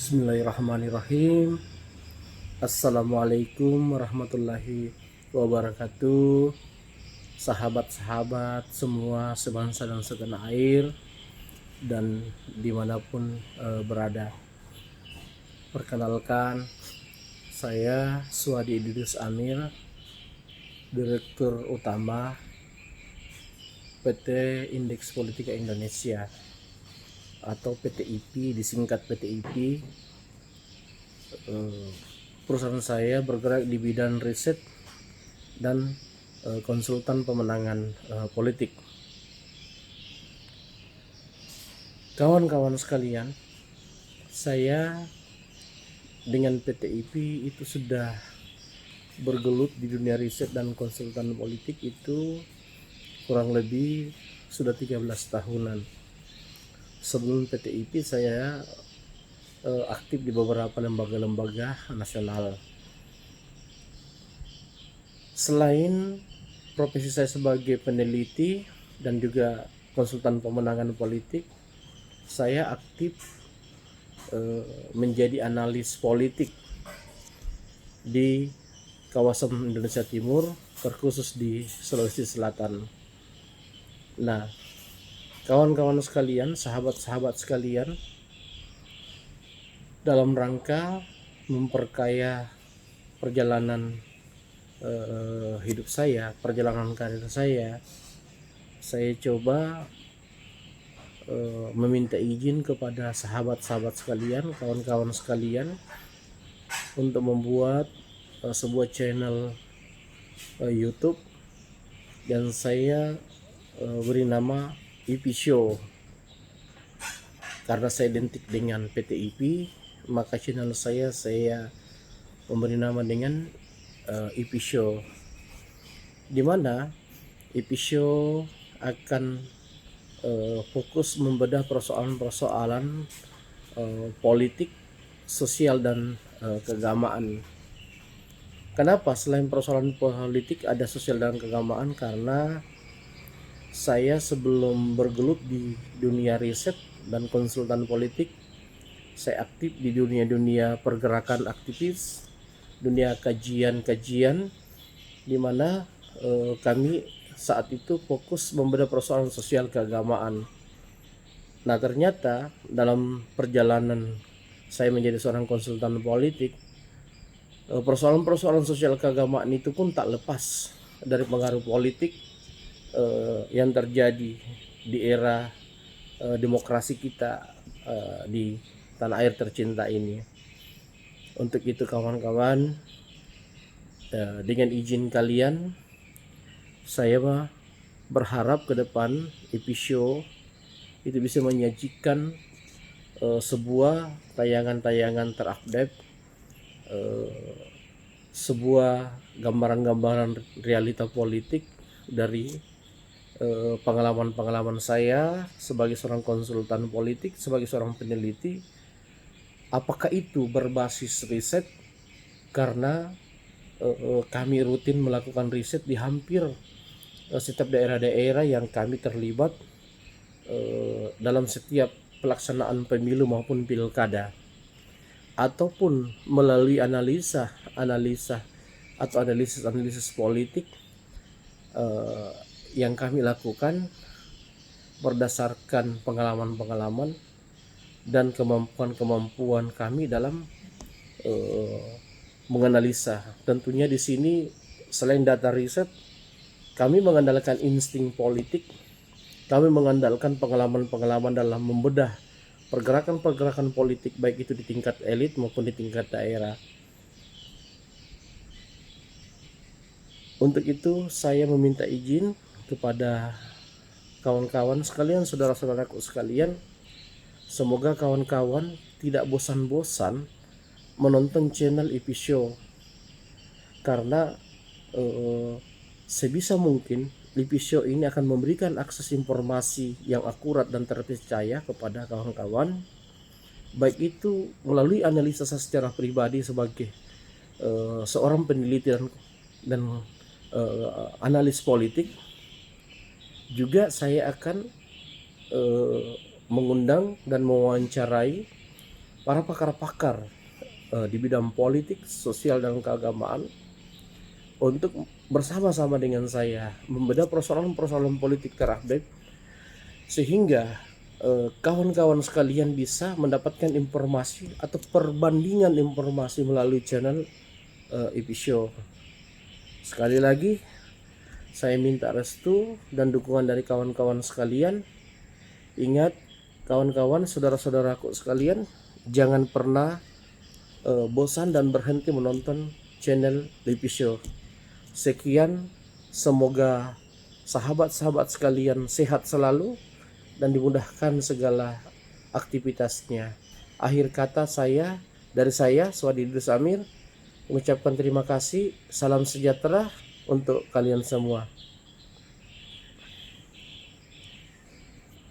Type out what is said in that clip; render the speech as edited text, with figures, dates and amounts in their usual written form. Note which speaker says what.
Speaker 1: Bismillahirrahmanirrahim. Assalamualaikum warahmatullahi wabarakatuh. Sahabat-sahabat semua sebangsa dan setanah air dan dimanapun berada. Perkenalkan, saya Suwadi Idris Amir, Direktur Utama PT Indeks Politika Indonesia atau PTIP, disingkat PTIP. Perusahaan saya bergerak di bidang riset dan konsultan pemenangan politik. Kawan-kawan sekalian, saya dengan PTIP itu sudah bergelut di dunia riset dan konsultan politik itu kurang lebih sudah 13 tahunan. Sebelum PTIP saya aktif di beberapa lembaga-lembaga nasional. Selain profesi saya sebagai peneliti dan juga konsultan pemenangan politik, saya aktif menjadi analis politik di kawasan Indonesia Timur, terkhusus di Sulawesi Selatan. Nah, kawan-kawan sekalian, sahabat-sahabat sekalian, dalam rangka memperkaya perjalanan hidup saya, perjalanan karir saya coba meminta izin kepada sahabat-sahabat sekalian, kawan-kawan sekalian, untuk membuat sebuah channel YouTube yang saya beri nama IP Show. Karena saya identik dengan PTIP, maka channel saya memberi nama dengan IP Show, di mana IP Show akan fokus membedah persoalan-persoalan politik, sosial, dan keagamaan. Kenapa selain persoalan politik ada sosial dan keagamaan? Karena saya sebelum bergelut di dunia riset dan konsultan politik, saya aktif di dunia pergerakan aktivis, dunia kajian-kajian, di mana kami saat itu fokus membedah persoalan sosial keagamaan. Nah, ternyata dalam perjalanan saya menjadi seorang konsultan politik, persoalan-persoalan sosial keagamaan itu pun tak lepas dari pengaruh politik yang terjadi di era demokrasi kita di tanah air tercinta ini. Untuk itu kawan-kawan, dengan izin kalian, saya berharap ke depan IP Show itu bisa menyajikan sebuah tayangan-tayangan terupdate, sebuah gambaran-gambaran realita politik dari pengalaman-pengalaman saya sebagai seorang konsultan politik, sebagai seorang peneliti. Apakah itu berbasis riset, karena kami rutin melakukan riset di hampir setiap daerah-daerah yang kami terlibat dalam setiap pelaksanaan pemilu maupun pilkada, ataupun melalui analisa atau analisis politik yang kami lakukan berdasarkan pengalaman-pengalaman dan kemampuan kami dalam menganalisa. Tentunya di sini selain data riset, kami mengandalkan insting politik, kami mengandalkan pengalaman-pengalaman dalam membedah pergerakan-pergerakan politik, baik itu di tingkat elit maupun di tingkat daerah. Untuk itu saya meminta izin kepada kawan-kawan sekalian, saudara-saudaraku sekalian, semoga kawan-kawan tidak bosan-bosan menonton channel IP Show, karena sebisa mungkin IP Show ini akan memberikan akses informasi yang akurat dan terpercaya kepada kawan-kawan, baik itu melalui analisa saya secara pribadi sebagai seorang peneliti dan analis politik. Juga saya akan mengundang dan mewawancarai para pakar-pakar di bidang politik, sosial, dan keagamaan untuk bersama-sama dengan saya membedah persoalan-persoalan politik terupdate, sehingga kawan-kawan sekalian bisa mendapatkan informasi atau perbandingan informasi melalui channel IP Show. Sekali lagi, saya minta restu dan dukungan dari kawan-kawan sekalian. Ingat, kawan-kawan, saudara-saudaraku sekalian, jangan pernah bosan dan berhenti menonton channel IP Show. Sekian, semoga sahabat-sahabat sekalian sehat selalu dan dimudahkan segala aktivitasnya. Akhir kata dari saya, Swadi Idrus Amir, mengucapkan terima kasih. Salam sejahtera untuk kalian semua.